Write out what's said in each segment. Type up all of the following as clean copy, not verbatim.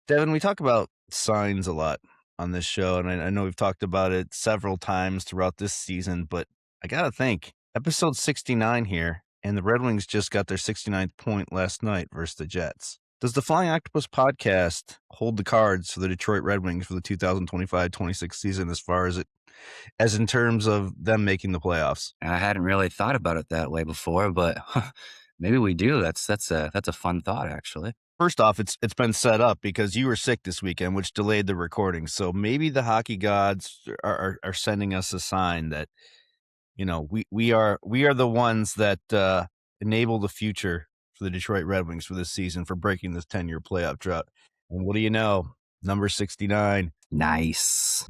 Devin, we talk about signs a lot on this show, and I know we've talked about it several times throughout this season, but I gotta think, episode 69 here, and the Red Wings just got their 69th point last night versus the Jets. Does the Flying Octopus podcast hold the cards for the Detroit Red Wings for the 2025-26 season as in terms of them making the playoffs? I hadn't really thought about it that way before, but maybe we do. That's a fun thought, actually. First off, it's been set up because you were sick this weekend, which delayed the recording. So maybe the hockey gods are sending us a sign that we are the ones that enable the future for the Detroit Red Wings for this season for breaking this 10-year playoff drought. And what do you know? Number 69. Nice.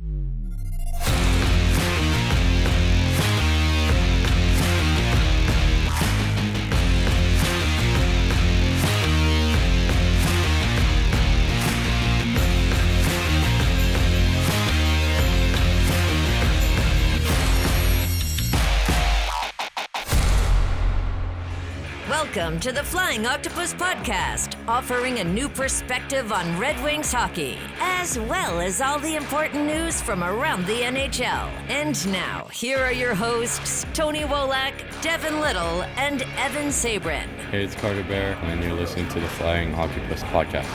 Welcome to the Flying Octopus podcast, offering a new perspective on Red Wings hockey, as well as all the important news from around the NHL. And now, here are your hosts, Tony Wolak, Devin Little, and Evan Sabourin. Hey, it's Carter Bear, and you're listening to the Flying Octopus podcast.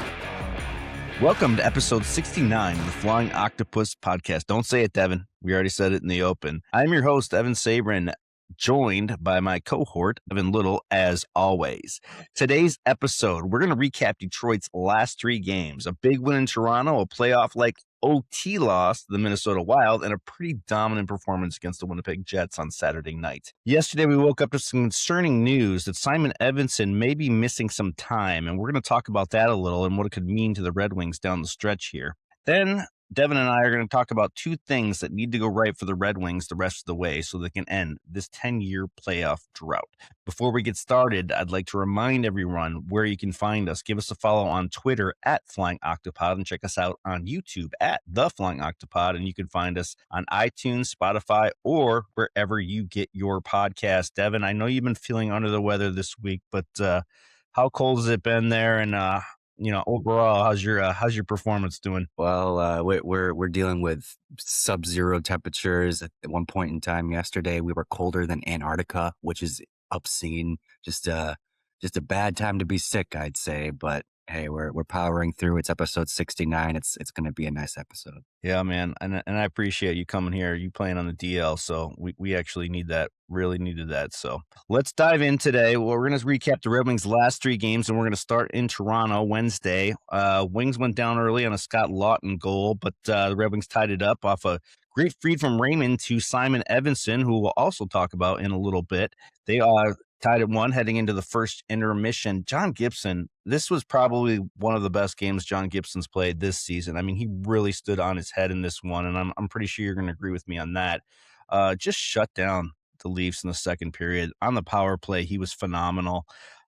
Welcome to episode 69 of the Flying Octopus podcast. Don't say it, Devin. We already said it in the open. I'm your host, Evan Sabourin, joined by my cohort, Devin Little, as always. Today's episode, we're going to recap Detroit's last three games. A big win in Toronto, a playoff-like OT loss to the Minnesota Wild, and a pretty dominant performance against the Winnipeg Jets on Saturday night. Yesterday, we woke up to some concerning news that Simon Edvinsson may be missing some time, and we're going to talk about that a little and what it could mean to the Red Wings down the stretch here. Then Devin and I are going to talk about two things that need to go right for the Red Wings the rest of the way so they can end this 10-year playoff drought. Before we get started, I'd like to remind everyone where you can find us. Give us a follow on Twitter at Flying Octopod and check us out on YouTube at The Flying Octopod. And you can find us on iTunes, Spotify, or wherever you get your podcast. Devin, I know you've been feeling under the weather this week, but how cold has it been there? And overall, how's your performance doing? Well, we're dealing with sub-zero temperatures. At one point in time yesterday, we were colder than Antarctica, which is obscene. Just a bad time to be sick, I'd say. But hey, we're powering through. It's episode 69. It's going to be a nice episode. Yeah, man, and I appreciate you coming here. You playing on the DL, so we actually need that. Really needed that. So let's dive in today. Well, we're going to recap the Red Wings' last three games, and we're going to start in Toronto Wednesday. Wings went down early on a Scott Laughton goal, but the Red Wings tied it up off a great feed from Raymond to Simon Edvinsson, who we'll also talk about in a little bit. They tied at 1 heading into the first intermission. John Gibson, this was probably one of the best games John Gibson's played this season. I mean, he really stood on his head in this one, and I'm pretty sure you're going to agree with me on that. Just shut down the Leafs in the second period. On the power play, he was phenomenal.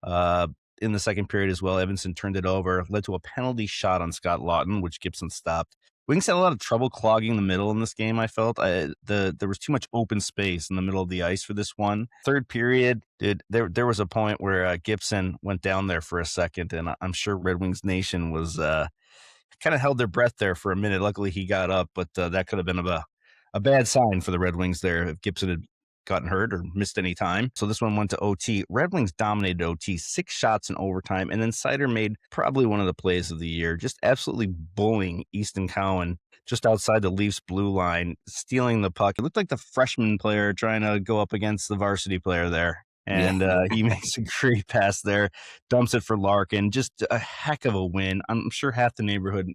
In the second period as well, Edvinsson turned it over, led to a penalty shot on Scott Laughton, which Gibson stopped. Wings had a lot of trouble clogging the middle in this game, I felt. There was too much open space in the middle of the ice for this one. Third period, there was a point where Gibson went down there for a second, and I'm sure Red Wings Nation was kind of held their breath there for a minute. Luckily, he got up, but that could have been a bad sign for the Red Wings there if Gibson had gotten hurt or missed any time. So this one went to OT. Red Wings dominated OT, 6 shots in overtime, and then Seider made probably one of the plays of the year, just absolutely bullying Easton Cowan just outside the Leafs blue line, stealing the puck. It looked like the freshman player trying to go up against the varsity player there. And he makes a great pass there, dumps it for Larkin. Just a heck of a win. I'm sure half the neighborhood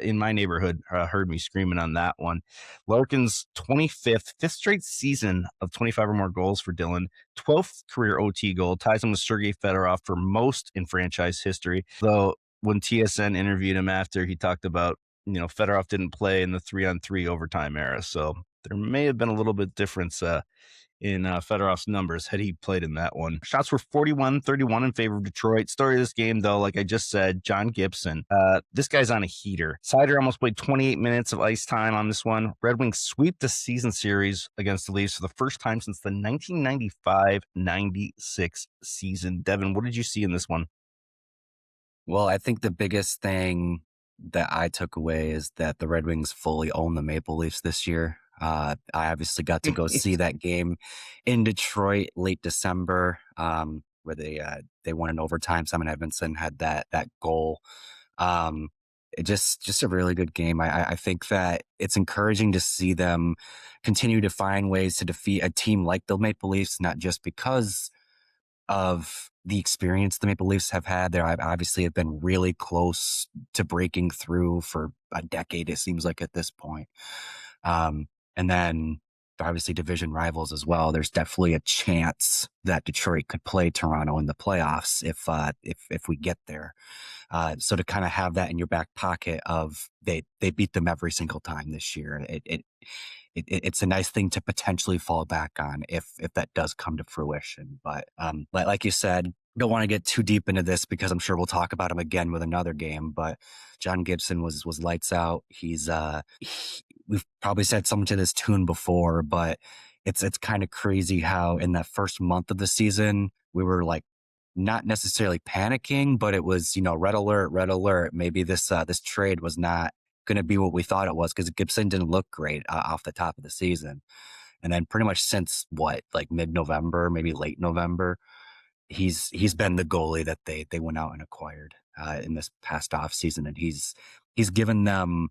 in my neighborhood heard me screaming on that one. Larkin's 25th, fifth straight season of 25 or more goals for Dylan, 12th career OT goal, ties him with Sergei Fedorov for most in franchise history. Though when TSN interviewed him after, he talked about, Fedorov didn't play in the 3-on-3 overtime era. So there may have been a little bit difference in Fedorov's numbers had he played in that one. Shots were 41-31 in favor of Detroit. Story of this game, though, like I just said, John Gibson. This guy's on a heater. Seider almost played 28 minutes of ice time on this one. Red Wings sweep the season series against the Leafs for the first time since the 1995-96 season. Devin, what did you see in this one? Well, I think the biggest thing that I took away is that the Red Wings fully own the Maple Leafs this year. I obviously got to go see that game in Detroit late December, where they won in overtime. Simon Edvinsson had that goal. Um, it just a really good game. I think that it's encouraging to see them continue to find ways to defeat a team like the Maple Leafs, not just because of the experience the Maple Leafs have had. They obviously have been really close to breaking through for a decade, it seems like, at this point. And then obviously division rivals as well. There's definitely a chance that Detroit could play Toronto in the playoffs if we get there. So to kind of have that in your back pocket of they beat them every single time this year, it's a nice thing to potentially fall back on if that does come to fruition. But like you said, don't want to get too deep into this because I'm sure we'll talk about him again with another game. But John Gibson was lights out. We've probably said something to this tune before, but it's kind of crazy how in that first month of the season we were like not necessarily panicking, but it was, red alert, red alert. Maybe this trade was not going to be what we thought it was because Gibson didn't look great off the top of the season. And then pretty much since like mid-November, maybe late November, he's been the goalie that they went out and acquired in this past off season. And he's given them,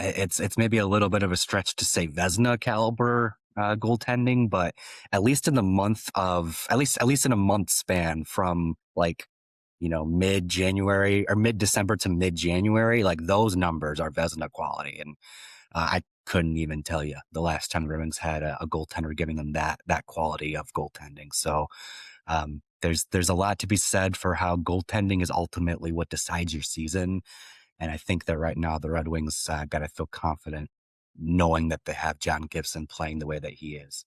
it's maybe a little bit of a stretch to say Vezina caliber goaltending, but at least in a month span from like, mid-January or mid-December to mid-January, like those numbers are Vezina quality. And I couldn't even tell you the last time the Red Wings had a goaltender giving them that quality of goaltending. So there's a lot to be said for how goaltending is ultimately what decides your season. And I think that right now the Red Wings got to feel confident knowing that they have John Gibson playing the way that he is.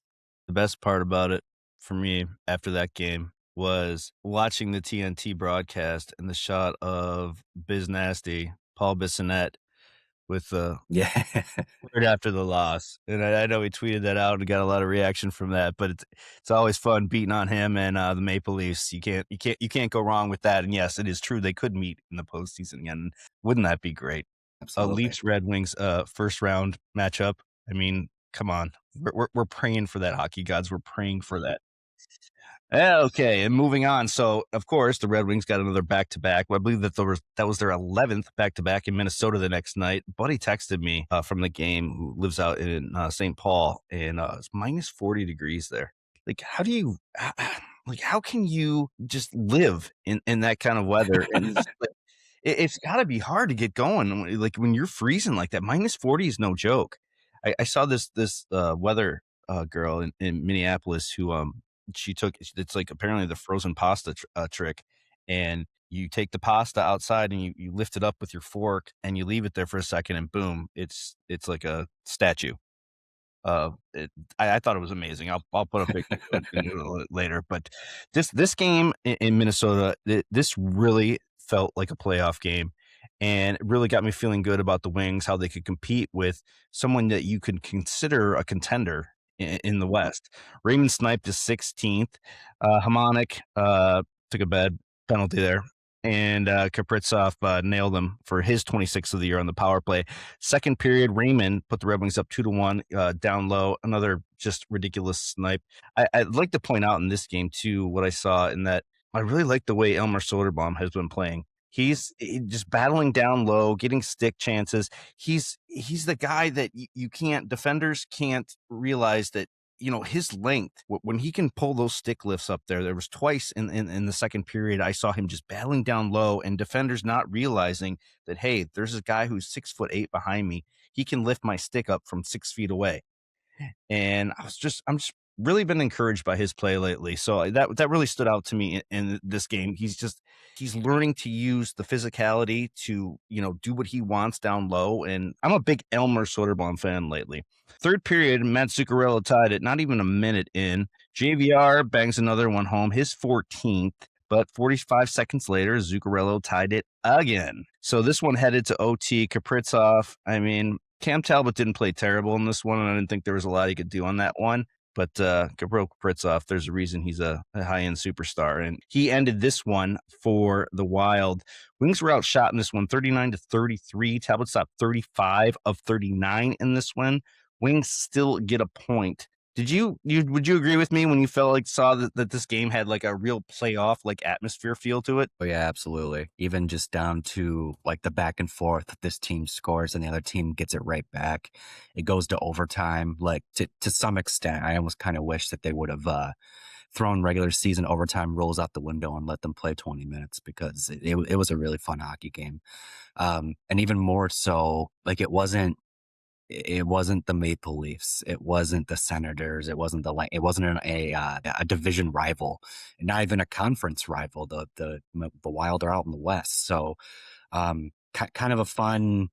The best part about it for me after that game was watching the TNT broadcast and the shot of Biz Nasty, Paul Bissonnette, with the Yeah. right after the loss. And I know he tweeted that out and got a lot of reaction from that, but it's always fun beating on him and the Maple Leafs. You can't go wrong with that. And yes, it is true they could meet in the postseason again. Wouldn't that be great? Absolutely. Leafs Red Wings first round matchup. I mean, come on. We're praying for that, hockey gods. We're praying for that. Okay, and moving on. So, of course, the Red Wings got another back-to-back. I believe that was their 11th back-to-back in Minnesota the next night. Buddy texted me from the game, who lives out in St. Paul, and it's minus 40 degrees there. Like, how can you just live in that kind of weather? And it's like, it's got to be hard to get going. Like, when you're freezing like that, minus 40 is no joke. I saw this weather girl in Minneapolis who she took, it's like apparently the frozen pasta trick, and you take the pasta outside and you lift it up with your fork and you leave it there for a second and boom, it's like a statue. I thought it was amazing. I'll put a picture later, but this game in Minnesota, this really felt like a playoff game, and it really got me feeling good about the Wings, how they could compete with someone that you could consider a contender in the West. Raymond sniped his 16th. Hamonic took a bad penalty there. And Kaprizov nailed him for his 26th of the year on the power play. Second period, Raymond put the Red Wings up 2-1 down low. Another just ridiculous snipe. I'd like to point out in this game, too, what I saw in that I really like the way Elmer Soderblom has been playing. He's just battling down low, getting stick chances. He's the guy that defenders can't realize that, his length, when he can pull those stick lifts up there was twice in the second period, I saw him just battling down low and defenders not realizing that, hey, there's a guy who's 6'8" behind me. He can lift my stick up from 6 feet away. And I'm just really been encouraged by his play lately. So that really stood out to me in this game. He's learning to use the physicality to, do what he wants down low. And I'm a big Elmer Soderblom fan lately. Third period, Matt Zuccarello tied it, not even a minute in. JVR bangs another one home, his 14th. But 45 seconds later, Zuccarello tied it again. So this one headed to OT. Kaprizov, Cam Talbot didn't play terrible in this one, and I didn't think there was a lot he could do on that one. But Gabriel Kaprizov, there's a reason he's a high-end superstar. And he ended this one for the Wild. Wings were outshot in this one, 39-33. Talbot stopped 35 of 39 in this one. Wings still get a point. Would you agree with me when you saw that this game had like a real playoff like atmosphere feel to it? Oh yeah, absolutely. Even just down to like the back and forth, this team scores and the other team gets it right back. It goes to overtime. Like to some extent, I almost kind of wish that they would have thrown regular season overtime rules out the window and let them play 20 minutes because it was a really fun hockey game. And even more so, like it wasn't the Maple Leafs. It wasn't the Senators. It wasn't a division rival, not even a conference rival. The Wild are out in the West, so kind of a fun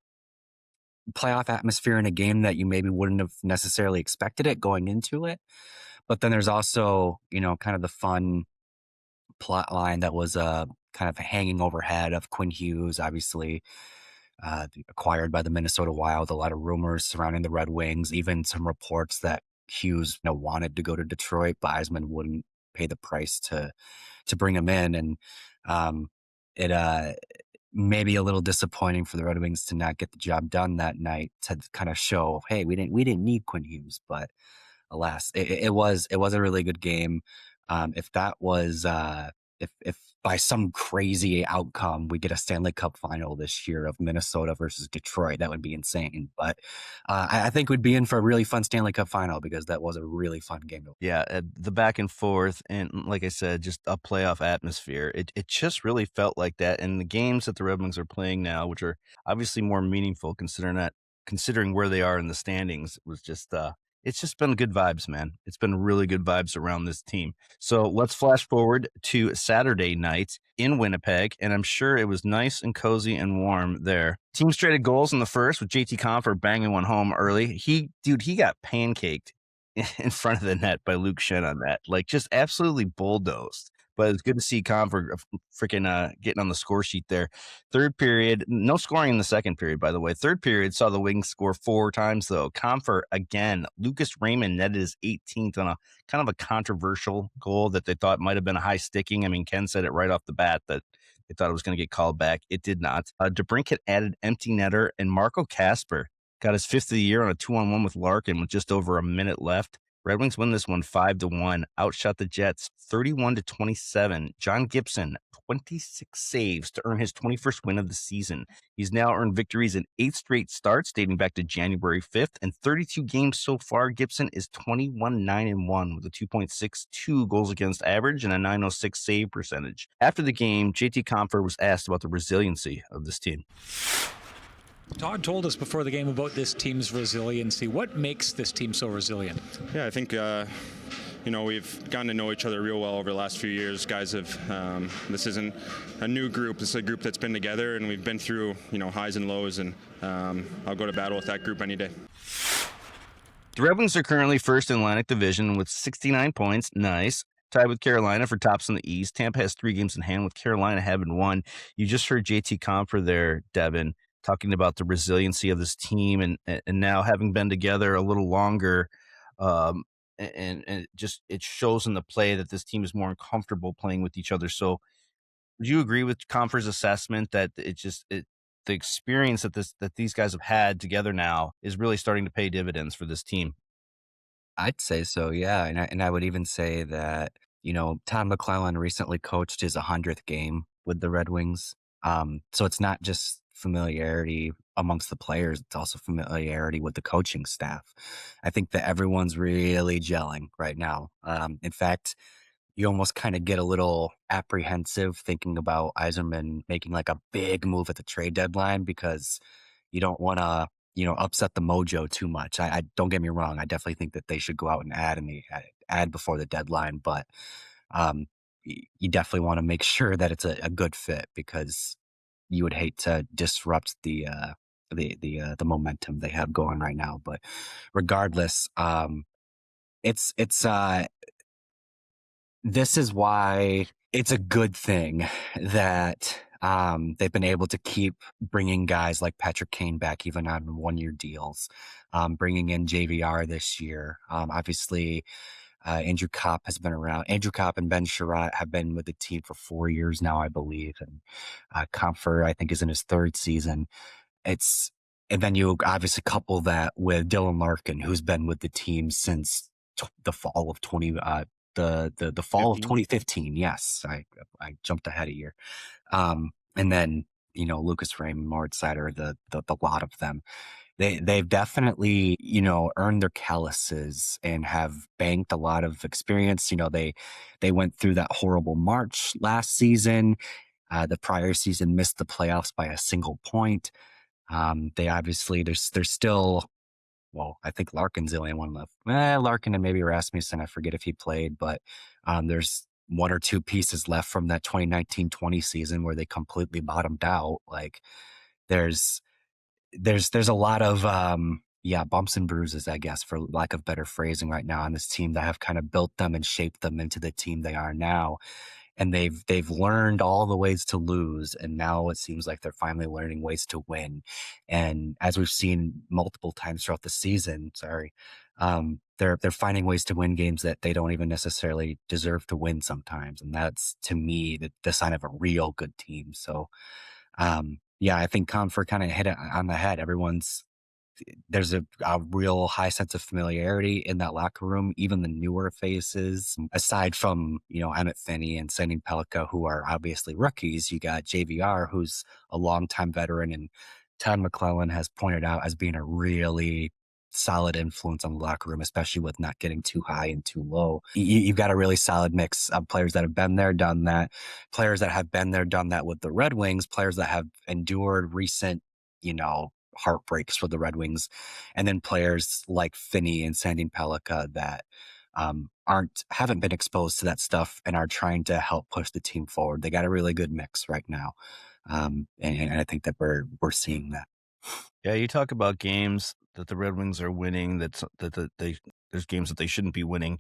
playoff atmosphere in a game that you maybe wouldn't have necessarily expected it going into it. But then there's also kind of the fun plot line that was kind of hanging overhead of Quinn Hughes, obviously. Acquired by the Minnesota Wild, a lot of rumors surrounding the Red Wings, even some reports that Hughes wanted to go to Detroit, but Eisman wouldn't pay the price to bring him in. And it may be a little disappointing for the Red Wings to not get the job done that night to kind of show, hey, we didn't need Quinn Hughes, but alas, it was a really good game. If that was if by some crazy outcome we get a Stanley Cup final this year of Minnesota versus Detroit, that would be insane. But I think we'd be in for a really fun Stanley Cup final because that was a really fun game. Yeah, the back and forth, and like I said, just a playoff atmosphere. It just really felt like that. And the games that the Red Wings are playing now, which are obviously more meaningful considering where they are in the standings, was just it's just been good vibes, man. It's been really good vibes around this team. So let's flash forward to Saturday night in Winnipeg, and I'm sure it was nice and cozy and warm there. Teams traded goals in the first with JT Compher banging one home early. He got pancaked in front of the net by Luke Shen on that. Like, just absolutely bulldozed. But it's good to see Compher freaking getting on the score sheet there. Third period, no scoring in the second period, by the way. Third period saw the Wings score 4 times, though. Compher again. Lucas Raymond netted his 18th on a kind of a controversial goal that they thought might have been a high sticking. I mean, Ken said it right off the bat that they thought it was going to get called back. It did not. DeBrincat added empty netter, and Marco Kasper got his 5th of the year on a 2-on-1 with Larkin with just over a minute left. Red Wings win this one 5-1, outshot the Jets 31-27. John Gibson, 26 saves to earn his 21st win of the season. He's now earned victories in 8 straight starts dating back to January 5th, and 32 games so far. Gibson is 21-9-1 with a 2.62 goals against average and a 906 save percentage. After the game, JT Compher was asked about the resiliency of this team. Todd told us before the game about this team's resiliency. What makes this team so resilient? Yeah, I think, we've gotten to know each other real well over the last few years. Guys have, this isn't a new group. This is a group that's been together, and we've been through, highs and lows, and I'll go to battle with that group any day. The Red Wings are currently first in Atlantic Division with 69 points. Nice. Tied with Carolina for tops in the East. Tampa has 3 games in hand with Carolina having 1. You just heard JT Compher there, Devin, talking about the resiliency of this team and now having been together a little longer. And it shows in the play that this team is more uncomfortable playing with each other. So would you agree with Compher's assessment that the experience that these guys have had together now is really starting to pay dividends for this team? I'd say so, yeah. And I would even say that, Tom McClellan recently coached his 100th game with the Red Wings. So it's not just familiarity amongst the players, it's also familiarity with the coaching staff. I think that everyone's really gelling right now. In fact, you almost kind of get a little apprehensive thinking about Yzerman making like a big move at the trade deadline because you don't want to, upset the mojo too much. I don't get me wrong. I definitely think that they should go out and add before the deadline, but you definitely want to make sure that it's a good fit because you would hate to disrupt the momentum they have going right now. But regardless, this is why it's a good thing that They've been able to keep bringing guys like Patrick Kane back even on 1-year deals, bringing in JVR this year. Obviously, Andrew Kopp has been around. Andrew Kopp and Ben Sherratt have been with the team for 4 years now, I believe. And Comfer, I think, is in his 3rd season. And then you obviously couple that with Dylan Larkin, who's been with the team since the fall of 2015. Yes, I jumped ahead a year. And then, Lucas Raymond, Moritz Seider, the lot of them. They've definitely, earned their calluses and have banked a lot of experience. They went through that horrible March last season. The prior season missed the playoffs by a single point. They obviously, there's still, well, I think Larkin's the only one left. Larkin and maybe Rasmussen. I forget if he played, but there's 1 or 2 pieces left from that 2019-20 season where they completely bottomed out. Like there's a lot of bumps and bruises, I guess, for lack of better phrasing, right now on this team that have kind of built them and shaped them into the team they are now. And they've learned all the ways to lose, and now it seems like they're finally learning ways to win. And as we've seen multiple times throughout the season, they're finding ways to win games that they don't even necessarily deserve to win sometimes. And that's, to me, the sign of a real good team. So, I think Comfort kind of hit it on the head. There's a real high sense of familiarity in that locker room. Even the newer faces, aside from, Emmett Finney and Sending Pelika, who are obviously rookies, you got JVR, who's a longtime veteran, and Todd McClellan has pointed out as being a really solid influence on the locker room, especially with not getting too high and too low. You've got a really solid mix of players that have been there, done that, players that have been there, done that with the Red Wings, players that have endured recent, heartbreaks for the Red Wings, and then players like Finney and Sandin Pelika that haven't been exposed to that stuff and are trying to help push the team forward. They got a really good mix right now, and I think that we're seeing that. Yeah, you talk about games that the Red Wings are winning. There's games that they shouldn't be winning,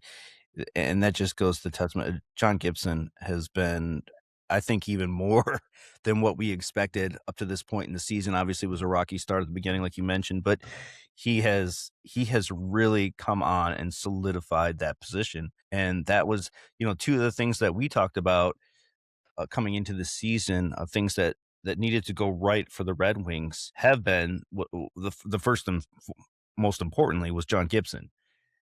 and that just goes to testament. John Gibson has been, I think, even more than what we expected up to this point in the season. Obviously, it was a rocky start at the beginning, like you mentioned, but he has really come on and solidified that position. And that was, 2 of the things that we talked about coming into the season, things that needed to go right for the Red Wings have been the first and most importantly was John Gibson.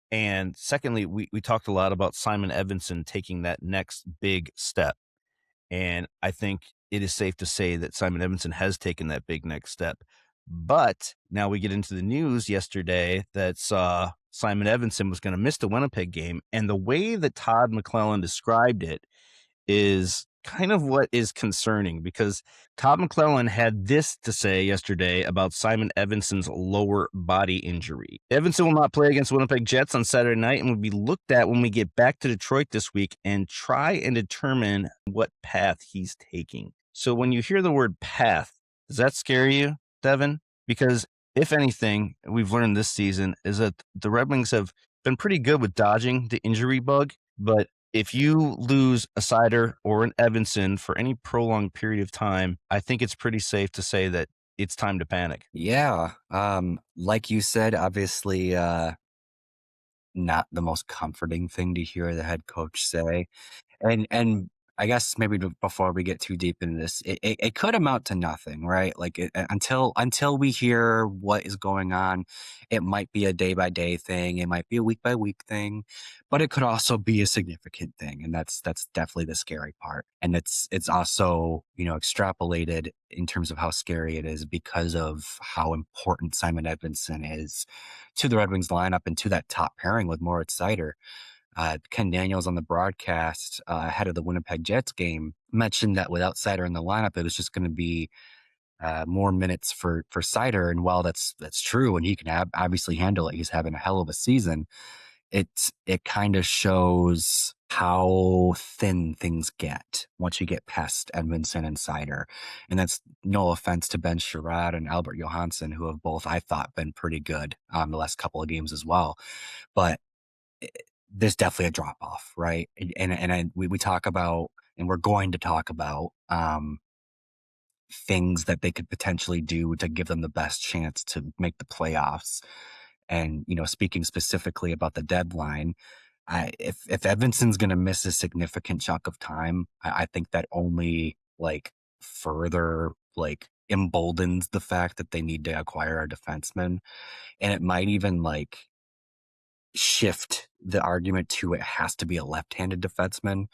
And secondly, we talked a lot about Simon Edvinsson taking that next big step. And I think it is safe to say that Simon Edvinsson has taken that big next step. But now we get into the news yesterday that saw Simon Edvinsson was going to miss the Winnipeg game. And the way that Todd McClellan described it is kind of what is concerning, because Todd McClellan had this to say yesterday about Simon Edvinsson's lower body injury. Edvinsson will not play against Winnipeg Jets on Saturday night and will be looked at when we get back to Detroit this week and try and determine what path he's taking. So when you hear the word path, does that scare you, Devin? Because if anything, we've learned this season is that the Red Wings have been pretty good with dodging the injury bug, but if you lose a Seider or an Edvinsson for any prolonged period of time, I think it's pretty safe to say that it's time to panic. Yeah. Like you said, obviously not the most comforting thing to hear the head coach say. And I guess maybe before we get too deep into this, it could amount to nothing, right? Like until we hear what is going on, it might be a day by day thing. It might be a week by week thing, but it could also be a significant thing. And that's definitely the scary part. And it's also, extrapolated in terms of how scary it is because of how important Simon Edvinsson is to the Red Wings lineup and to that top pairing with Moritz Seider. Ken Daniels on the broadcast ahead of the Winnipeg Jets game mentioned that without Seider in the lineup, it was just going to be more minutes for Seider. And while that's true, and he can obviously handle it, he's having a hell of a season. It kind of shows how thin things get once you get past Edvinsson and Seider. And that's no offense to Ben Sherratt and Albert Johansson, who have both, I thought, been pretty good the last couple of games as well. But there's definitely a drop off, right? And we talk about, and we're going to talk about things that they could potentially do to give them the best chance to make the playoffs. And, speaking specifically about the deadline, if Edvinsson's going to miss a significant chunk of time, I think that only further emboldens the fact that they need to acquire a defenseman. And it might even shift the argument to it has to be a left-handed defenseman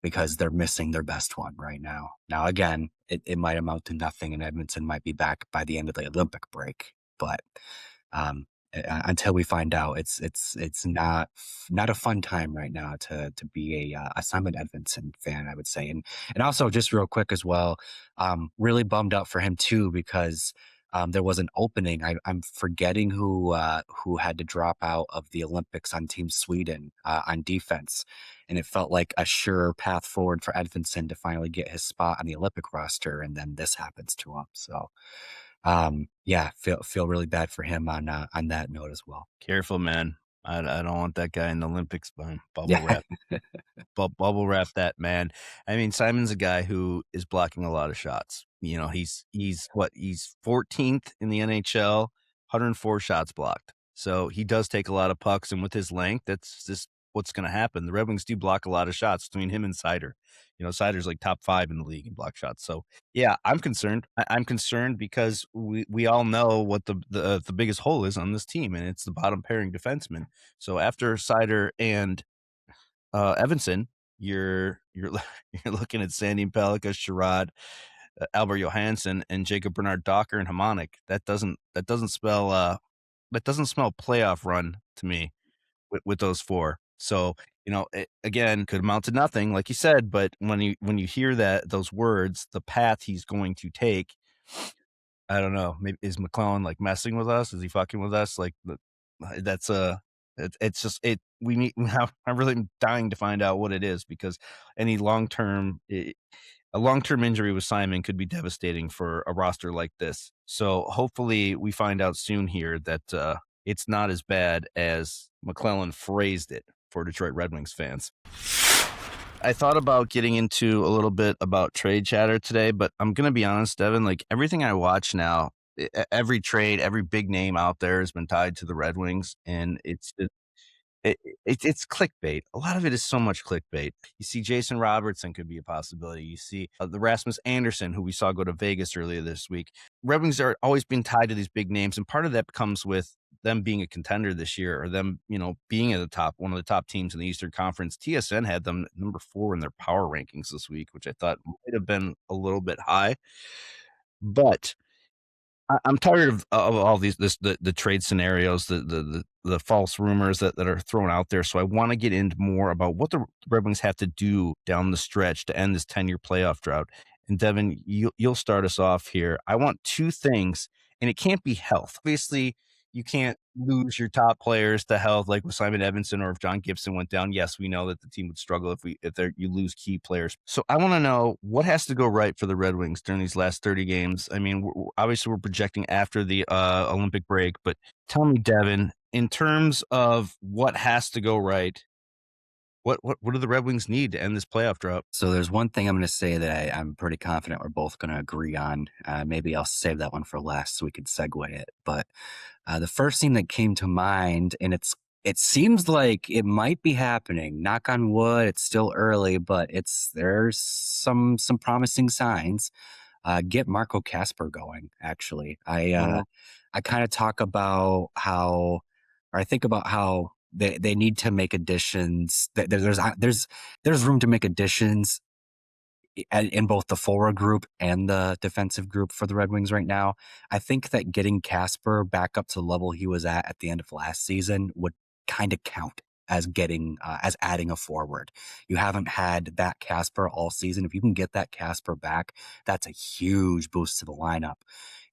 because they're missing their best one right now. Now, again, it might amount to nothing and Edvinsson might be back by the end of the Olympic break. But until we find out, it's not a fun time right now to be a Simon Edvinsson fan, I would say. And also just real quick as well, really bummed out for him too, because there was an opening. I'm forgetting who had to drop out of the Olympics on Team Sweden on defense. And it felt like a sure path forward for Edvinsson to finally get his spot on the Olympic roster. And then this happens to him. So feel really bad for him on that note as well. Careful, man. I don't want that guy in the Olympics. Bubble Yeah. wrap. Bubble wrap that, man. I mean, Simon's a guy who is blocking a lot of shots. He's 14th in the NHL, 104 shots blocked. So he does take a lot of pucks, and with his length, that's just what's going to happen. The Red Wings do block a lot of shots between him and Sider. Sider's like top 5 in the league in block shots. So yeah, I'm concerned. I'm concerned because we all know what the biggest hole is on this team, and it's the bottom pairing defenseman. So after Sider and Edvinsson, you're looking at Sandy Pellikka, Sherrod, Albert Johansson, and Jacob Bernard Docker and Hamonic. That doesn't spell playoff run to me with those four. So it, again, could amount to nothing, like you said. But when you hear those words, the path he's going to take, I don't know. Maybe is McClellan messing with us? Is he fucking with us? That's it's just it. We need. I'm really dying to find out what it is, because any a long-term injury with Simon could be devastating for a roster like this. So hopefully we find out soon here that it's not as bad as McClellan phrased it for Detroit Red Wings fans. I thought about getting into a little bit about trade chatter today, but I'm going to be honest, Devin, everything I watch now, every trade, every big name out there has been tied to the Red Wings, and it's clickbait. A lot of it is so much clickbait. You see Jason Robertson could be a possibility. You see the Rasmus Anderson, who we saw go to Vegas earlier this week. Red Wings are always been tied to these big names, and part of that comes with them being a contender this year, or them, being at one of the top teams in the Eastern Conference. TSN had them number 4 in their power rankings this week, which I thought might have been a little bit high. But I'm tired of all the trade scenarios, the false rumors that are thrown out there. So I want to get into more about what the Red Wings have to do down the stretch to end this 10-year playoff drought. And Devin, you'll start us off here. I want 2 things, and it can't be health. Obviously, you can't lose your top players to health, like with Simon Edvinsson, or if John Gibson went down. Yes, we know that the team would struggle if you lose key players. So I want to know what has to go right for the Red Wings during these last 30 games. I mean, obviously we're projecting after the Olympic break, but tell me, Devin, in terms of what has to go right, what do the Red Wings need to end this playoff drought? So there's one thing I'm going to say that I'm pretty confident we're both going to agree on. Maybe I'll save that one for last so we can segue it. But the first thing that came to mind, and it seems like it might be happening. Knock on wood, it's still early, but there's some promising signs. Get Marco Kasper going. Actually, I kind of talk about how, or I think about how they need to make additions. There's room to make additions in both the forward group and the defensive group for the Red Wings right now. I think that getting Kasper back up to the level he was at the end of last season would kind of count as adding a forward. You haven't had that Kasper all season. If you can get that Kasper back, that's a huge boost to the lineup.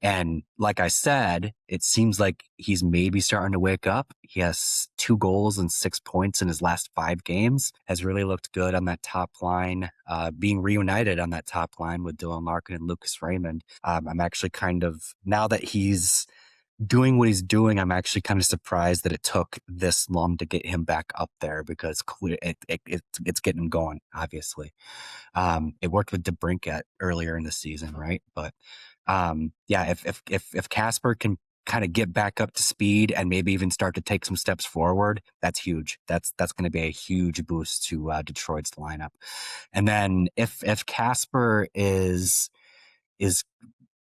And like I said, it seems like he's maybe starting to wake up. He has 2 goals and 6 points in his last 5 games. Has really looked good on that top line, being reunited on that top line with Dylan Larkin and Lucas Raymond. I'm actually kind of, now that he's doing what he's doing, I'm actually kind of surprised that it took this long to get him back up there, because it's getting him going, obviously. It worked with DeBrincat earlier in the season, right? But yeah, if Casper can kind of get back up to speed and maybe even start to take some steps forward, that's huge. That's going to be a huge boost to Detroit's lineup. And then if Casper is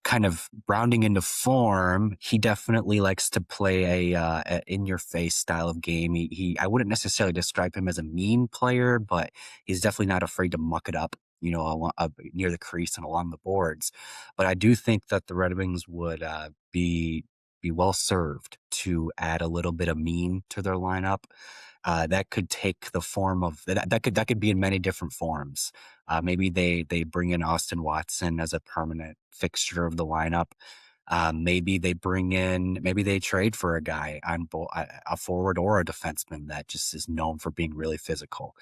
kind of rounding into form, he definitely likes to play a in-your-face style of game. I wouldn't necessarily describe him as a mean player, but he's definitely not afraid to muck it up, near the crease and along the boards. But I do think that the Red Wings would be well served to add a little bit of mean to their lineup. That could take the form of that could be in many different forms. Maybe they bring in Austin Watson as a permanent fixture of the lineup. Maybe they trade for a guy on a forward or a defenseman that just is known for being really physical.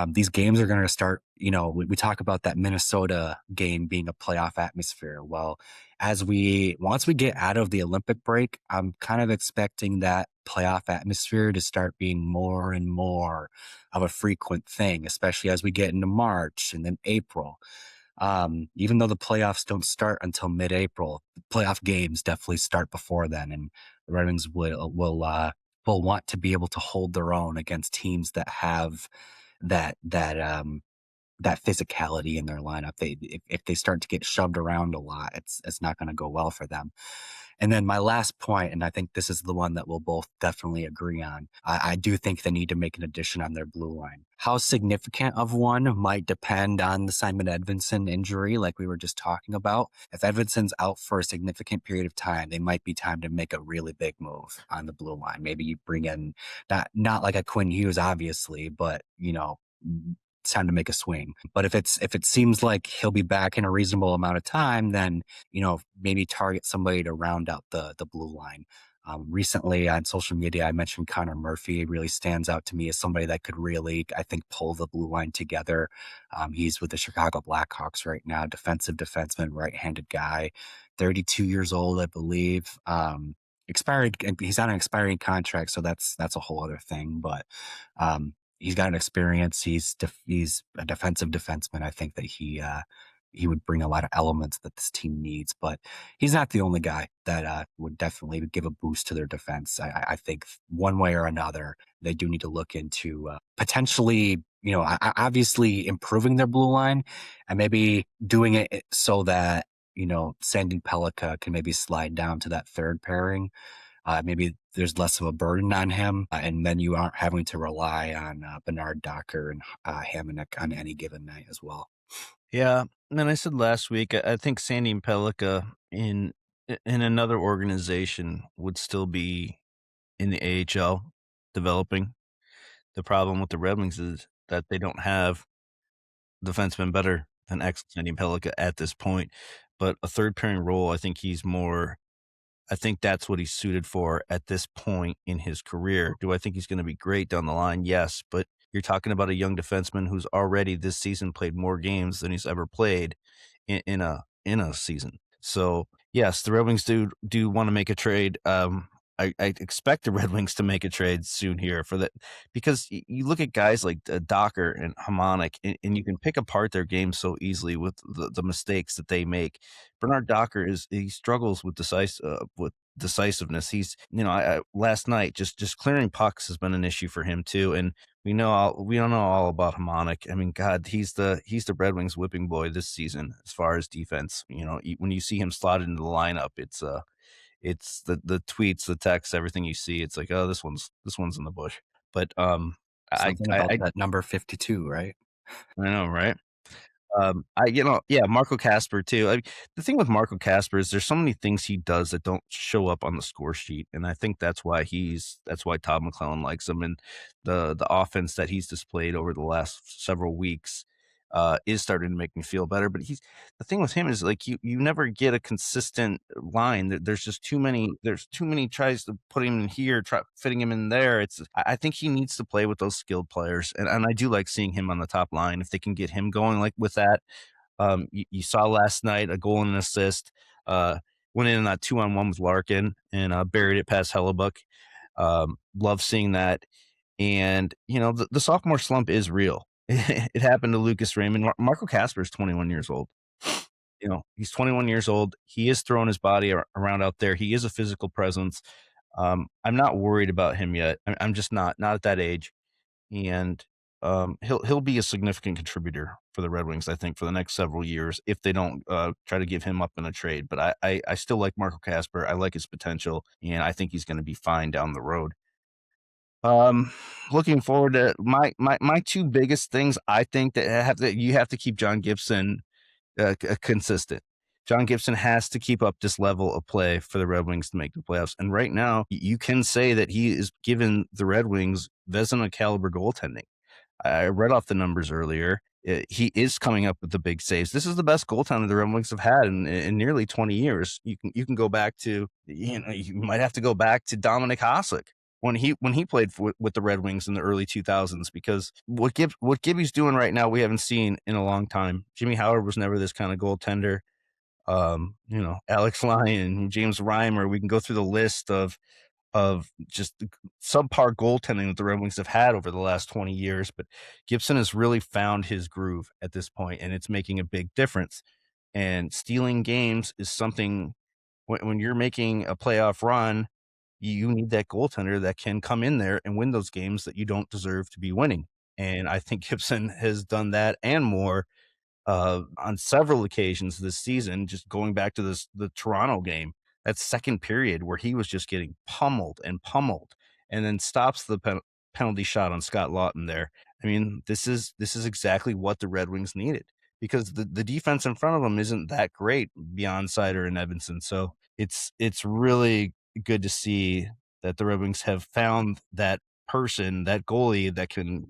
These games are going to start, we talk about that Minnesota game being a playoff atmosphere. Well, once we get out of the Olympic break, I'm kind of expecting that playoff atmosphere to start being more and more of a frequent thing, especially as we get into March and then April. Even though the playoffs don't start until mid-April, the playoff games definitely start before then, and the Red Wings will want to be able to hold their own against teams that have that physicality in their lineup. If they start to get shoved around a lot, it's not going to go well for them. And then my last point, and I think this is the one that we'll both definitely agree on, I do think they need to make an addition on their blue line. How significant of one might depend on the Simon Edvinsson injury, like we were just talking about. If Edvinsson's out for a significant period of time, they might be time to make a really big move on the blue line. Maybe you bring in, not like a Quinn Hughes, obviously, but, it's time to make a swing. But if it seems like he'll be back in a reasonable amount of time, then maybe target somebody to round out the blue line. Recently on social media, I mentioned Connor Murphy. It really stands out to me as somebody that could really, I think, pull the blue line together. He's with the Chicago Blackhawks right now, defensive defenseman, right-handed guy, 32 years old, I believe. Expired. He's on an expiring contract, so that's a whole other thing. But he's got an experience. He's a defensive defenseman. I think that he would bring a lot of elements that this team needs, but he's not the only guy that would definitely give a boost to their defense. I think one way or another, they do need to look into potentially, obviously improving their blue line and maybe doing it so that, Sandin Pellikka can maybe slide down to that third pairing. Maybe there's less of a burden on him, and then you aren't having to rely on Bernard Docker and Hamonic on any given night as well. Yeah, and I said last week, I think Sandy and Pellikka in another organization would still be in the AHL developing. The problem with the Red Wings is that they don't have defensemen better than Sandy and Pellikka at this point. But a third pairing role, I think that's what he's suited for at this point in his career. Do I think he's going to be great down the line? Yes, but you're talking about a young defenseman who's already this season played more games than he's ever played in a season. So yes, the Red Wings do want to make a trade. I expect the Red Wings to make a trade soon here for that, because you look at guys like Docker and Hamonic, and you can pick apart their game so easily with the mistakes that they make. Bernard Docker he struggles with decisiveness. He's last night just clearing pucks has been an issue for him too, and we don't know all about Hamonic. I mean, God, he's the Red Wings whipping boy this season as far as defense. When you see him slotted into the lineup, it's the tweets, the texts, everything you see. It's like, oh, this one's in the bush. But Something about that number 52, right? I know, right? Marco Casper too. The thing with Marco Casper is there's so many things he does that don't show up on the score sheet, and I think that's why Todd McClellan likes him, and the offense that he's displayed over the last several weeks is starting to make me feel better. But the thing with him is like you never get a consistent line. There's just too many. There's too many tries to put him in here, fitting him in there. I think he needs to play with those skilled players, and I do like seeing him on the top line if they can get him going like with that. You saw last night a goal and an assist. went in on that 2-on-1 with Larkin and buried it past Hellebuck. Love seeing that. And, the sophomore slump is real. It happened to Lucas Raymond. Marco Kasper is 21 years old. He's 21 years old. He is throwing his body around out there. He is a physical presence. I'm not worried about him yet. I'm just not at that age. And he'll be a significant contributor for the Red Wings, I think, for the next several years if they don't try to give him up in a trade. But I still like Marco Kasper. I like his potential, and I think he's going to be fine down the road. Looking forward to my two biggest things. I think that you have to keep John Gibson consistent. John Gibson has to keep up this level of play for the Red Wings to make the playoffs. And right now, you can say that he is giving the Red Wings Vezina caliber goaltending. I read off the numbers earlier. He is coming up with the big saves. This is the best goaltender the Red Wings have had in nearly 20 years. You can go back to, you might have to go back to Dominic Hasek when he played with the Red Wings in the early 2000s, because what Gibby's doing right now we haven't seen in a long time. Jimmy Howard was never this kind of goaltender. Alex Lyon, James Reimer. We can go through the list of just subpar goaltending that the Red Wings have had over the last 20 years. But Gibson has really found his groove at this point, and it's making a big difference. And stealing games is something when you're making a playoff run, you need that goaltender that can come in there and win those games that you don't deserve to be winning. And I think Gibson has done that and more on several occasions this season. Just going back to the Toronto game, that second period where he was just getting pummeled, and then stops the penalty shot on Scott Lawton there. I mean, this is exactly what the Red Wings needed, because the defense in front of them isn't that great beyond Seider and Edvinsson. So it's really good to see that the Red Wings have found that person, that goalie that can,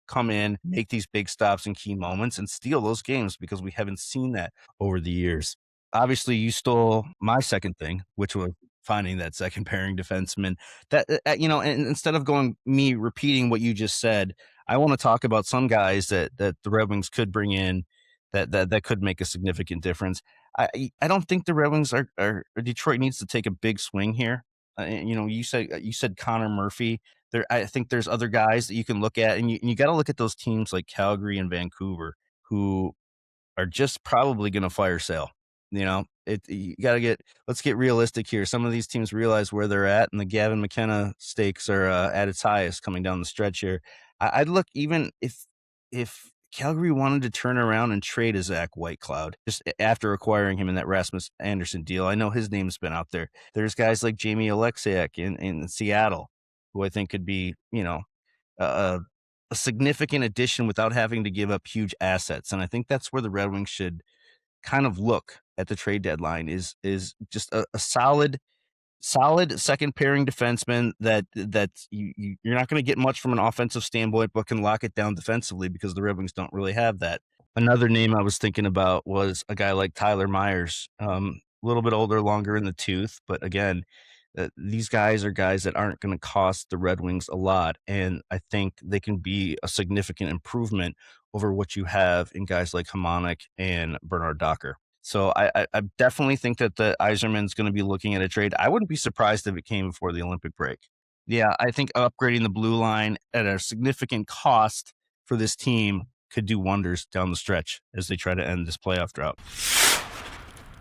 come in, make these big stops in key moments and steal those games, because we haven't seen that over the years. Obviously, you stole my second thing, which was finding that second pairing defenseman. That and instead of me repeating what you just said, I want to talk about some guys that the Red Wings could bring in that could make a significant difference. I don't think the Red Wings or Detroit needs to take a big swing here. You said Connor Murphy. I think there's other guys that you can look at, and you got to look at those teams like Calgary and Vancouver, who are just probably going to fire sale. Let's get realistic here. Some of these teams realize where they're at, and the Gavin McKenna stakes are at its highest coming down the stretch here. I'd look, even if Calgary wanted to turn around and trade a Zach Whitecloud just after acquiring him in that Rasmus Anderson deal. I know his name's been out there. There's guys like Jamie Alexiak in Seattle, who I think could be, a significant addition without having to give up huge assets. And I think that's where the Red Wings should kind of look at the trade deadline, is just a solid second pairing defenseman that you're not going to get much from an offensive standpoint, but can lock it down defensively, because the Red Wings don't really have that. Another name I was thinking about was a guy like Tyler Myers, a little bit older, longer in the tooth, but again, these guys are guys that aren't going to cost the Red Wings a lot, and I think they can be a significant improvement over what you have in guys like Hamonic and Bernard Docker. So I definitely think that the Yzerman's going to be looking at a trade. I wouldn't be surprised if it came before the Olympic break. Yeah, I think upgrading the blue line at a significant cost for this team could do wonders down the stretch as they try to end this playoff drought.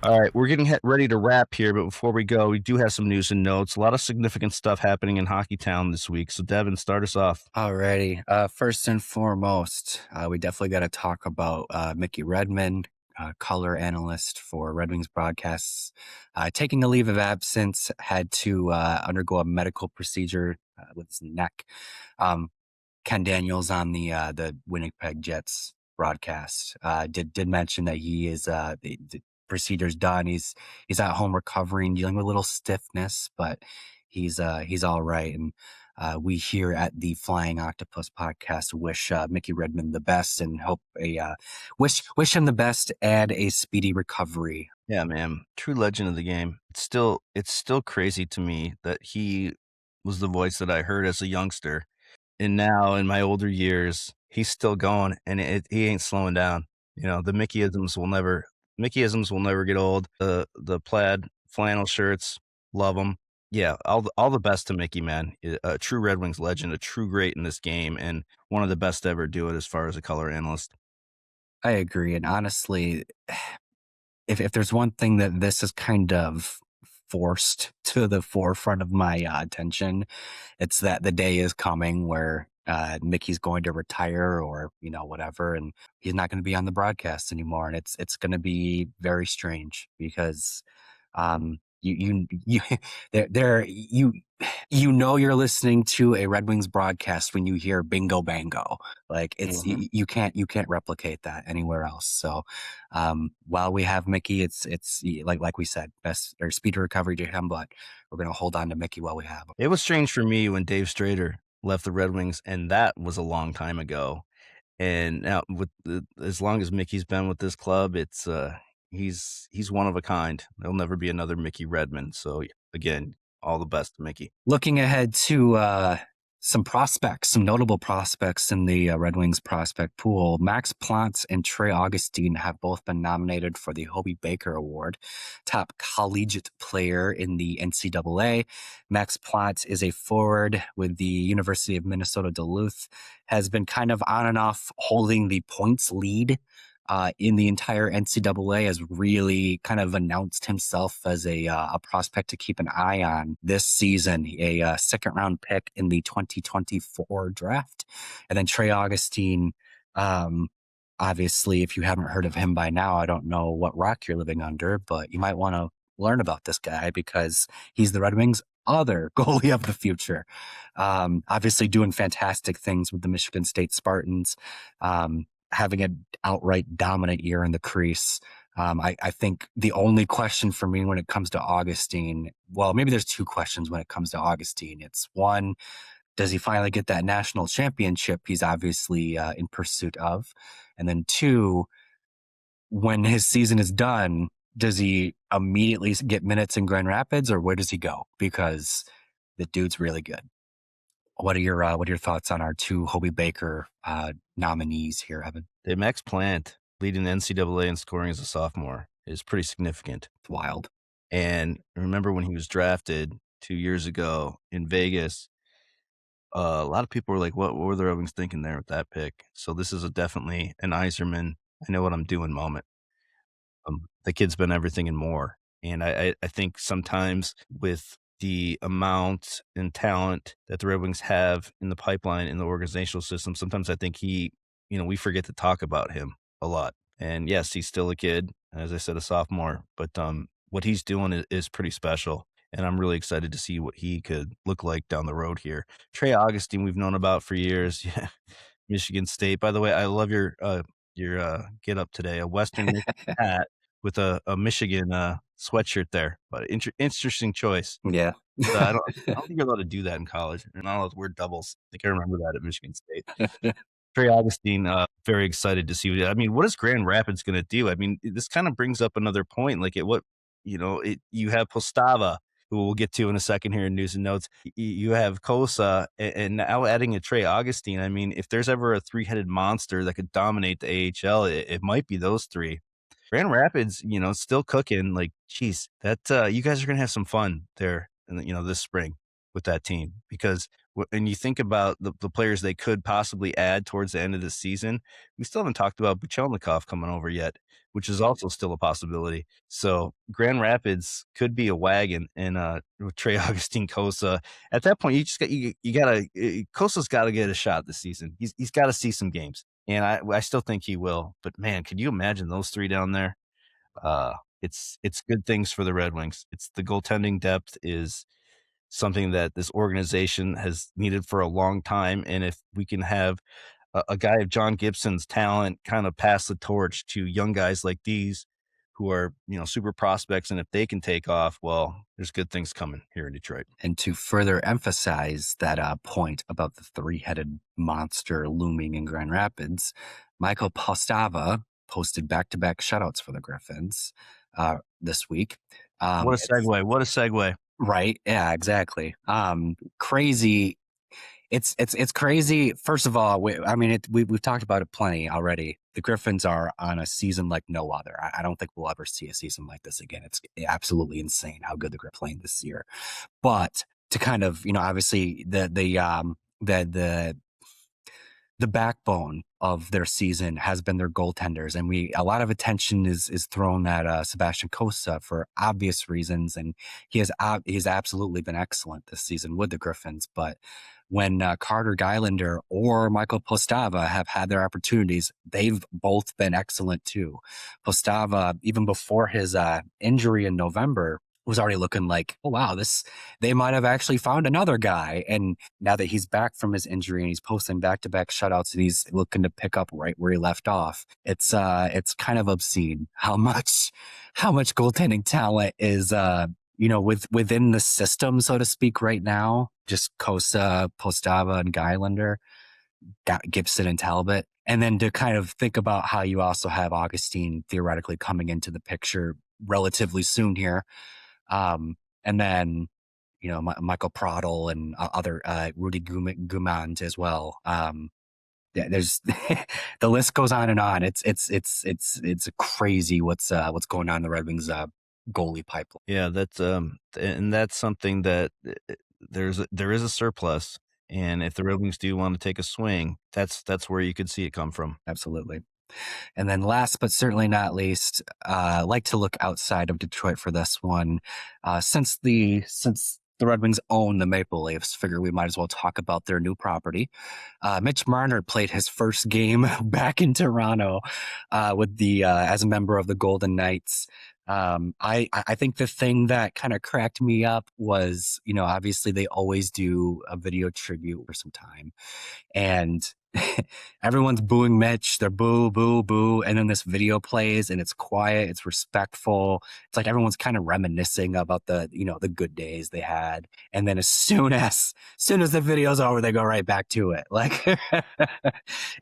All right, we're getting ready to wrap here, but before we go, we do have some news and notes. A lot of significant stuff happening in Hockey Town this week. So, Devin, start us off. Alrighty. First and foremost, we definitely got to talk about Mickey Redmond, color analyst for Red Wings broadcasts, taking a leave of absence, had to undergo a medical procedure with his neck. Ken Daniels on the Winnipeg Jets broadcast did mention that he is the procedure's done. He's at home recovering, dealing with a little stiffness, but he's all right. And we here at the Flying Octopus podcast wish Mickey Redmond the best, and hope wish him the best and a speedy recovery. Yeah, man, true legend of the game. It's still crazy to me that he was the voice that I heard as a youngster, and now in my older years, he's still going, and he ain't slowing down. The Mickeyisms will never get old. The plaid flannel shirts, love them. Yeah, all the best to Mickey, man. A true Red Wings legend, a true great in this game, and one of the best to ever do it as far as a color analyst. I agree. And honestly, if there's one thing that this is kind of forced to the forefront of my attention, it's that the day is coming where Mickey's going to retire or whatever, and he's not going to be on the broadcast anymore, and it's going to be very strange because you there you're listening to a Red Wings broadcast when you hear bingo bango. Like it's you can't replicate that anywhere else. So while we have Mickey, it's like we said, best or speed recovery to him, but we're gonna hold on to Mickey while we have him. It was strange for me when Dave Strader left the Red Wings, and that was a long time ago. And now, as long as Mickey's been with this club, it's he's one of a kind. There'll never be another Mickey Redmond. So again, all the best to Mickey. Looking ahead to some notable prospects in the Red Wings prospect pool. Max Plante and Trey Augustine have both been nominated for the Hobey Baker Award, top collegiate player in the NCAA. Max Plante is a forward with the University of Minnesota Duluth, has been kind of on and off holding the points lead in the entire NCAA, has really kind of announced himself as a prospect to keep an eye on this season, a second-round pick in the 2024 draft. And then Trey Augustine, obviously, if you haven't heard of him by now, I don't know what rock you're living under, but you might want to learn about this guy because he's the Red Wings' other goalie of the future. Obviously doing fantastic things with the Michigan State Spartans. Having an outright dominant year in the crease. I think the only question for me when it comes to Augustine, well, maybe there's two questions when it comes to Augustine. It's one, does he finally get that national championship he's obviously in pursuit of? And then two, when his season is done, does he immediately get minutes in Grand Rapids or where does he go? Because the dude's really good. What are your thoughts on our two Hobey Baker nominees here, Evan? Max Plante leading the NCAA in scoring as a sophomore is pretty significant. It's wild. And remember when he was drafted 2 years ago in Vegas, a lot of people were like, what were the Red Wings thinking there with that pick? So this is definitely an Iserman, I know what I'm doing moment. The kid's been everything and more. And I think sometimes with the amount and talent that the Red Wings have in the pipeline in the organizational system, sometimes I think we forget to talk about him a lot. And yes, he's still a kid, as I said, a sophomore, but what he's doing is pretty special. And I'm really excited to see what he could look like down the road here. Trey Augustine, we've known about for years. Yeah. Michigan State. By the way, I love your get up today, a Western Michigan hat with a Michigan sweatshirt there. But interesting choice. Yeah. I don't think you're allowed to do that in college. You're not allowed to wear doubles. I think I remember that at Michigan State. Trey Augustine, very excited to see. What is Grand Rapids going to do? This kind of brings up another point. Like you have Postava, who we'll get to in a second here in news and notes. You have Kosa, and now adding a Trey Augustine. If there's ever a three-headed monster that could dominate the AHL, it might be those three. Grand Rapids, still cooking. Like, geez, that you guys are gonna have some fun there, this spring with that team, because when you think about the players they could possibly add towards the end of the season, we still haven't talked about Buchelnikov coming over yet, which is also still a possibility. So Grand Rapids could be a wagon, and with Trey Augustine, Kosa. At that point, Kosa's got to get a shot this season. He's got to see some games. And I still think he will. But, man, could you imagine those three down there? It's good things for the Red Wings. It's the goaltending depth is something that this organization has needed for a long time. And if we can have a guy of John Gibson's talent kind of pass the torch to young guys like these who are, super prospects, and if they can take off, well, there's good things coming here in Detroit. And to further emphasize that point about the three-headed monster looming in Grand Rapids, Michael Postava posted back-to-back shutouts for the Griffins this week. What a segue. Right. Yeah, exactly. Crazy. It's crazy. First of all, we've talked about it plenty already. the Griffins are on a season like no other. I don't think we'll ever see a season like this again. It's absolutely insane how good the Griffins are playing this year. But to kind of, obviously the backbone of their season has been their goaltenders, and a lot of attention is thrown at Sebastian Cossa for obvious reasons, and he's absolutely been excellent this season with the Griffins. But when Carter Geilander or Michael Postava have had their opportunities, they've both been excellent too. Postava, even before his injury in November, was already looking like, oh wow, they might have actually found another guy. And now that he's back from his injury and he's posting back-to-back shutouts and he's looking to pick up right where he left off, it's kind of obscene how much goaltending talent is within the system, so to speak, right now. Just Cossa, Postava, and Geilander, Gibson and Talbot. And then to kind of think about how you also have Augustine theoretically coming into the picture relatively soon here. And then, Michael Prodl and other Rudy Gumand as well. There's the list goes on and on. It's crazy what's going on in the Red Wings goalie pipeline. Yeah, that's and that's something that there is a surplus, and if the Red Wings do want to take a swing, that's where you could see it come from. Absolutely. And then last but certainly not least, like to look outside of Detroit for this one. Since the Red Wings own the Maple Leafs, figure we might as well talk about their new property. Mitch Marner played his first game back in Toronto with as a member of the Golden Knights. I think the thing that kind of cracked me up was, obviously they always do a video tribute for some time, and everyone's booing Mitch. They're boo, boo, boo. And then this video plays and it's quiet. It's respectful. It's like everyone's kind of reminiscing about the good days they had. And then as soon as the video's over, they go right back to it. Like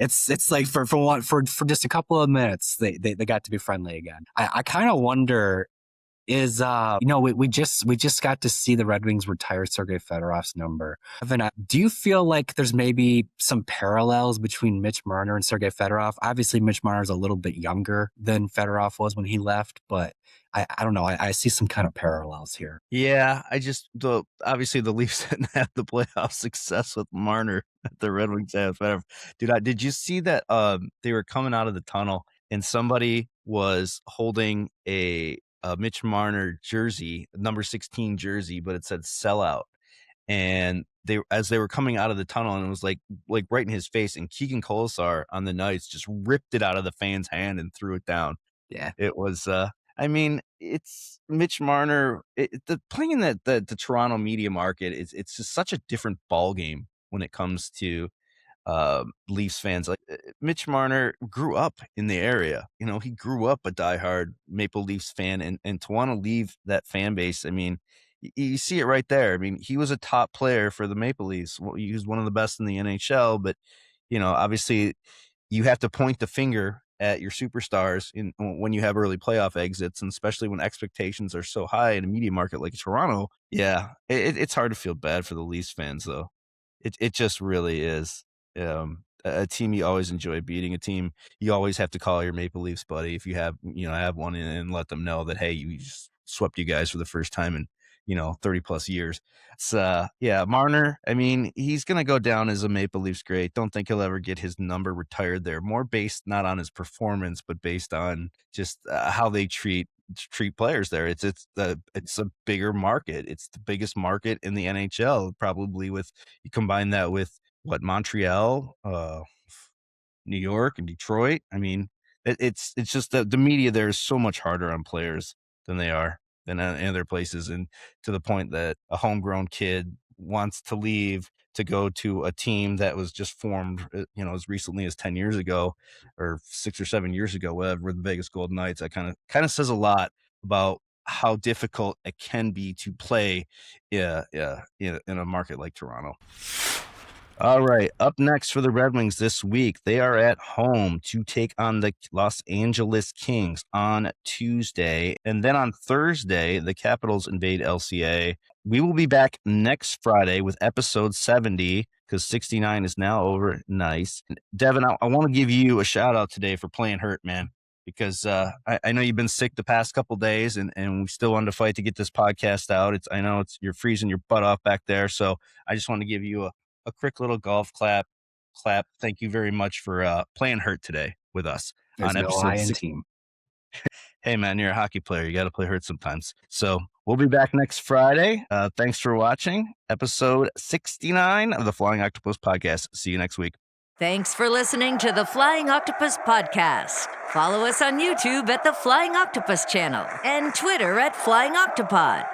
it's like for just a couple of minutes, they got to be friendly again. I kind of wonder, we just got to see the Red Wings retire Sergei Fedorov's number. Devin, do you feel like there's maybe some parallels between Mitch Marner and Sergei Fedorov? Obviously, Mitch Marner's a little bit younger than Fedorov was when he left, but I don't know. I see some kind of parallels here. Yeah, obviously the Leafs didn't have the playoff success with Marner that the Red Wings have. Dude, did you see that they were coming out of the tunnel and somebody was holding a Mitch Marner jersey, number 16 jersey, but it said sellout. And as they were coming out of the tunnel, and it was like right in his face, and Keegan Kolesar on the Knights just ripped it out of the fan's hand and threw it down. Yeah, it was. It's Mitch Marner. Playing in the Toronto media market it's just such a different ball game when it comes to Leafs fans. Like Mitch Marner grew up in the area. He grew up a diehard Maple Leafs fan, and to want to leave that fan base, you see it right there. He was a top player for the Maple Leafs. He was one of the best in the NHL, but obviously you have to point the finger at your superstars when you have early playoff exits, and especially when expectations are so high in a media market like Toronto. Yeah, it's hard to feel bad for the Leafs fans, though. It just really is. A team you always enjoy beating, a team you always have to call your Maple Leafs buddy if you have one, and let them know that, hey, we just swept you guys for the first time in 30 plus years. So Marner, he's going to go down as a Maple Leafs great. Don't think he'll ever get his number retired there. More based not on his performance, but based on just how they treat players there. It's a bigger market. It's the biggest market in the NHL, probably. You combine that with Montreal, New York, and Detroit. It's just that the media there is so much harder on players than they are in other places, and to the point that a homegrown kid wants to leave to go to a team that was just formed, as recently as 10 years ago or 6 or 7 years ago, whatever, the Vegas Golden Knights. That kind of says a lot about how difficult it can be to play in a market like Toronto. All right, up next for the Red Wings this week, they are at home to take on the Los Angeles Kings on Tuesday. And then on Thursday, the Capitals invade LCA. We will be back next Friday with episode 70. because 69 is now over. Nice. Devin, I want to give you a shout out today for playing hurt, man, because I know you've been sick the past couple days, and we still wanted to fight to get this podcast out. I know you're freezing your butt off back there, so I just want to give you a quick little golf clap. Thank you very much for playing hurt today with us. There's on no episode I in 6. team. Hey, man, you're a hockey player. You got to play hurt sometimes. So we'll be back next Friday. Thanks for watching episode 69 of the Flying Octopus podcast. See you next week. Thanks for listening to the Flying Octopus podcast. Follow us on YouTube at the Flying Octopus channel and Twitter at Flying Octopod.